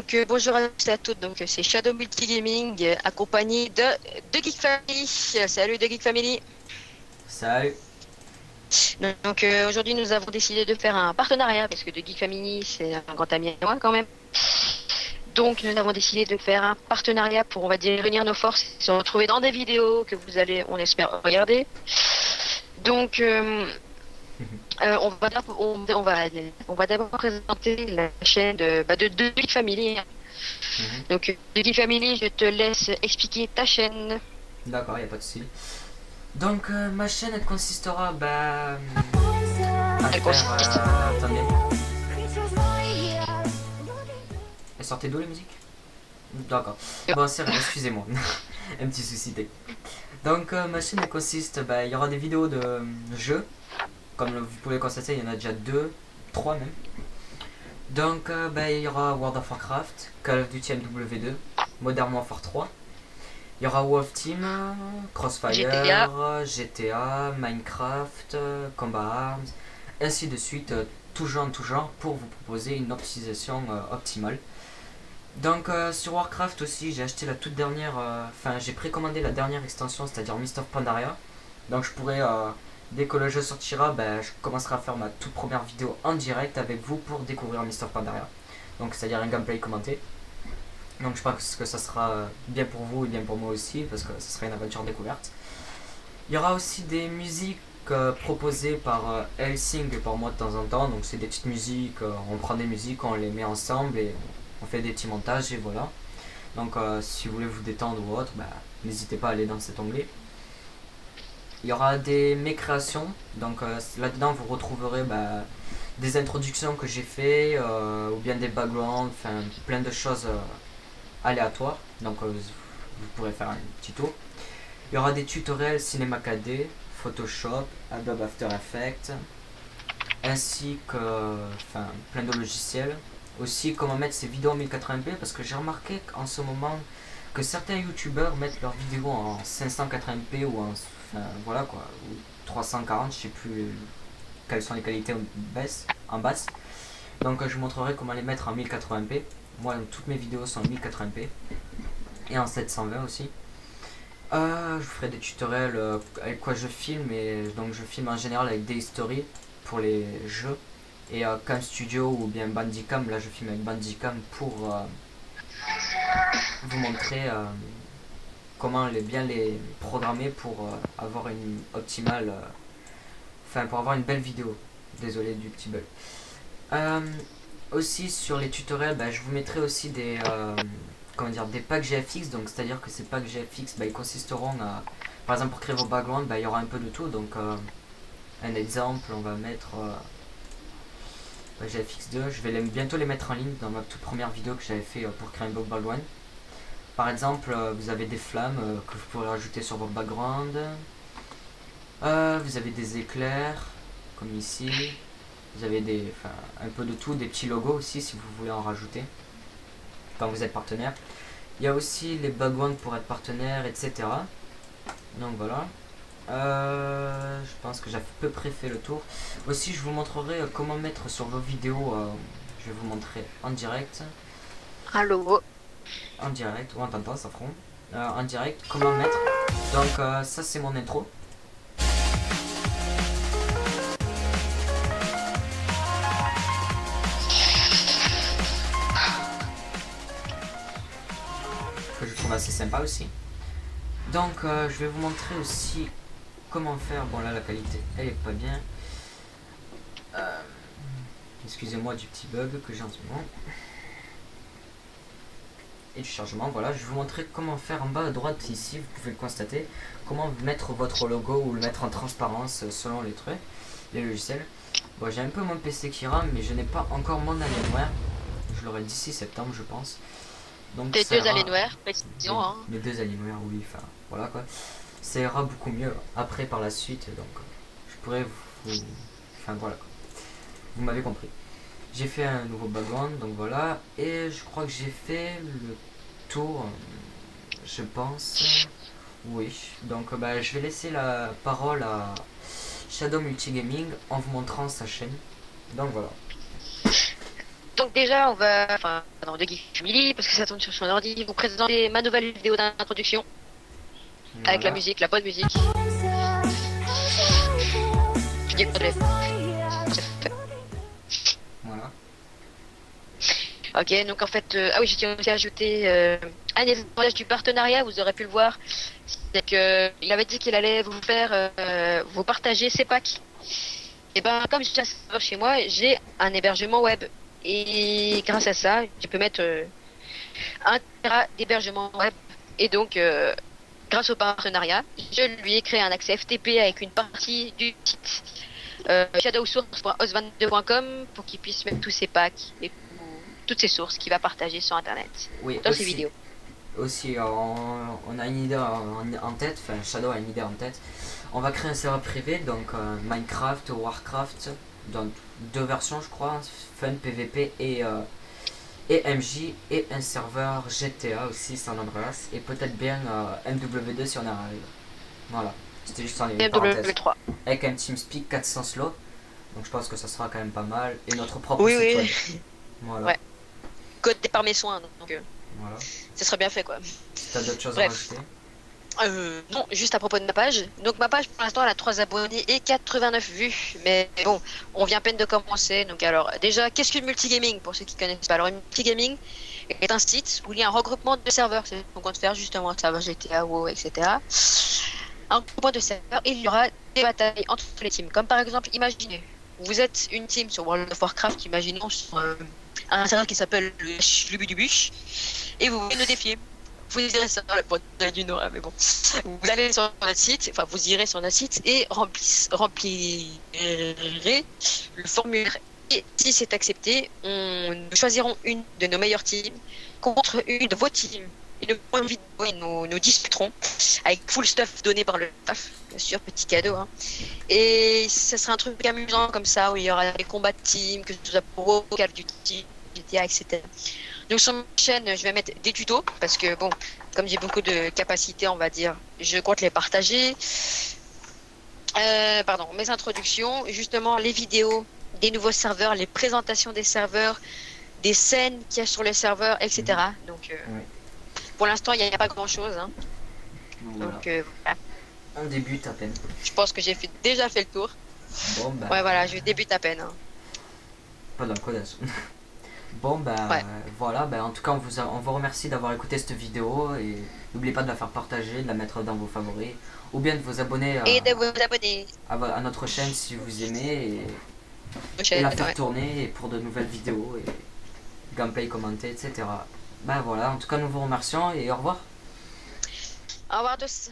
Donc bonjour à tous et à toutes, donc c'est Shadow Multigaming accompagné de Geek Family. Salut de Geek Family. Salut. Donc aujourd'hui nous avons décidé de faire un partenariat parce que de Geek Family c'est un grand ami à moi quand même. Donc nous avons décidé de faire un partenariat pour on va dire réunir nos forces et se retrouver dans des vidéos que vous allez on espère regarder. Donc on va d'abord présenter la chaîne de Geek Family. Mhm. Donc, Geeky Family, je te laisse expliquer ta chaîne. D'accord, y a pas de souci. Donc ma chaîne elle consistera à Elle faire... consiste. attendez. Elle sortait d'où la musique? D'accord. Bon c'est rien, excusez-moi. Un petit souci technique. Donc ma chaîne elle consiste... il y aura des vidéos de jeux. Comme vous pouvez le constater, il y en a déjà deux, trois même. Donc il y aura World of Warcraft, Call of Duty MW2, Modern Warfare 3. Il y aura Wolf Team, GTA. Crossfire, GTA, Minecraft, Combat Arms, ainsi de suite, tout genre pour vous proposer une optimisation optimale. Donc sur Warcraft aussi, j'ai acheté la toute dernière, j'ai précommandé la dernière extension, c'est-à-dire Mist of Pandaria. Donc je pourrais, dès que le jeu sortira, je commencerai à faire ma toute première vidéo en direct avec vous pour découvrir Mist of Pandaria. Donc c'est-à-dire un gameplay commenté. Donc je pense que ça sera bien pour vous et bien pour moi aussi, parce que ce sera une aventure découverte. Il y aura aussi des musiques proposées par Helsing et par moi de temps en temps. Donc c'est des petites musiques, on prend des musiques, on les met ensemble et on fait des petits montages et voilà. Donc si vous voulez vous détendre ou autre, n'hésitez pas à aller dans cet onglet. Il y aura des mes créations, donc là-dedans vous retrouverez des introductions que j'ai fait, ou bien des backgrounds, enfin plein de choses aléatoires, donc vous pourrez faire un petit tour. Il y aura des tutoriels Cinema 4D, Photoshop, Adobe After Effects, ainsi que plein de logiciels. Aussi comment mettre ces vidéos en 1080p, parce que j'ai remarqué qu'en ce moment que certains youtubeurs mettent leurs vidéos en 580p ou voilà quoi, ou 340, je sais plus quelles sont les qualités en basse. Donc je vous montrerai comment les mettre en 1080p. Moi toutes mes vidéos sont en 1080p et en 720 aussi. Je vous ferai des tutoriels avec quoi je filme, et donc je filme en général avec des stories pour les jeux, et Cam Studio ou bien Bandicam. Là je filme avec Bandicam pour vous montrer comment bien les programmer pour avoir une optimale, pour avoir une belle vidéo. Désolé du petit bug. Euh, Aussi sur les tutoriels, je vous mettrai aussi des packs GFX. Donc c'est à dire que ces packs GFX ils consisteront à, par exemple pour créer vos backgrounds, il y aura un peu de tout. Donc un exemple, on va mettre GFX2. Je vais bientôt les mettre en ligne dans ma toute première vidéo que j'avais fait pour créer un background. Par exemple, vous avez des flammes que vous pourrez rajouter sur votre background. Vous avez des éclairs, comme ici. Vous avez un peu de tout, des petits logos aussi si vous voulez en rajouter quand vous êtes partenaire. Il y a aussi les backgrounds pour être partenaire, etc. Donc voilà. Je pense que j'ai à peu près fait le tour. Aussi, je vous montrerai comment mettre sur vos vidéos. Je vais vous montrer en direct. Allô. En direct, ou en temps, ça feront. En direct, comment mettre. Donc ça c'est mon intro. Que je trouve assez sympa aussi. Donc je vais vous montrer aussi comment faire. Bon là la qualité elle est pas bien. Excusez-moi du petit bug que j'ai en ce moment. Et du chargement, voilà, je vais vous montrer comment faire en bas à droite ici, vous pouvez le constater, comment mettre votre logo ou le mettre en transparence selon les trucs, les logiciels. Bon, j'ai un peu mon PC qui rame, mais je n'ai pas encore mon Alienware, je l'aurai d'ici septembre je pense. Donc Tes ça deux ira, Alienware, précision, hein. mes deux Alienware, oui, voilà quoi. Ça ira beaucoup mieux après par la suite, donc je pourrais voilà quoi. Vous m'avez compris. J'ai fait un nouveau background, donc voilà, et je crois que j'ai fait le tour, je pense. Oui, donc je vais laisser la parole à Shadow Multigaming en vous montrant sa chaîne. Donc voilà. Donc déjà, on va, enfin, dans de Geek Family, parce que ça tourne sur son ordi, vous présenter ma nouvelle vidéo d'introduction avec la Voilà. musique, la bonne musique. Je dis pas de Voilà. Ok, donc en fait, ah oui, je tiens aussi à ajouter un des avantages du partenariat, vous aurez pu le voir, c'est que il avait dit qu'il allait vous faire, vous partager ses packs. Et ben, comme j'ai un serveur chez moi, j'ai un hébergement web. Et grâce à ça, je peux mettre un Tera d'hébergement web. Et donc, grâce au partenariat, je lui ai créé un accès FTP avec une partie du site shadowsource.os22.com pour qu'il puisse mettre tous ses packs et toutes ses sources qu'il va partager sur Internet Oui, dans ses vidéos. aussi on a une idée en tête, enfin Shadow a une idée en tête. On va créer un serveur privé, donc Minecraft, Warcraft, dans deux versions je crois, Fun, PVP et MJ, et un serveur GTA aussi, San Andreas, et peut-être bien MW2 si on arrive. Voilà, c'était juste une parenthèse. MW3. Avec un TeamSpeak 400 slots, donc je pense que ça sera quand même pas mal, et notre propre Oui, site oui. web. Voilà. Ouais. Codé par mes soins, donc Voilà. ça serait bien fait quoi. T'as d'autres choses à Bref. rajouter? Non, juste à propos de ma page. Donc ma page pour l'instant elle a 3 abonnés et 89 vues. Mais bon, on vient à peine de commencer. Donc alors déjà, qu'est-ce que le multigaming pour ceux qui connaissent pas? Alors le multigaming est un site où il y a un regroupement de serveurs. C'est ce qu'on compte faire justement, un serveur GTA, WoW, etc. Un regroupement de serveurs et il y aura des batailles entre les teams. Comme par exemple, imaginez, vous êtes une team sur World of Warcraft, imaginons sur un serveur qui s'appelle le Lubu du Bush, et vous voulez nous défier. Vous irez sur le portail du Nord, mais bon. Vous allez sur notre site, enfin vous irez sur notre site et remplirez le formulaire. Et si c'est accepté, nous choisirons une de nos meilleures teams contre une de vos teams. Et nous ferons une vidéo et nous discuterons avec full stuff donné par le staff, bien sûr, petit cadeau. Hein. Et ça sera un truc amusant comme ça où il y aura des combats de team, que ce soit pour Call of Duty, GTA, etc. Donc sur ma chaîne, je vais mettre des tutos parce que bon, comme j'ai beaucoup de capacités, on va dire, je compte les partager. Pardon, mes introductions, justement les vidéos des nouveaux serveurs, les présentations des serveurs, des scènes qu'il y a sur les serveurs, etc. Donc Ouais. pour l'instant, il n'y a pas grand-chose. Hein. Voilà. Donc voilà. On débute à peine. Je pense que j'ai déjà fait le tour. Bon bah. Ouais, voilà, je débute à peine. Hein. Pas dans le codage. Bon bah Ouais. voilà, bah, en tout cas on vous remercie d'avoir écouté cette vidéo et n'oubliez pas de la faire partager, de la mettre dans vos favoris ou bien de vous abonner Et de vous abonner. à notre chaîne si vous aimez et Chaîne, la faire ouais. tourner pour de nouvelles vidéos et gameplay commenté, etc. Bah voilà, en tout cas nous vous remercions et au revoir. Au revoir à tous.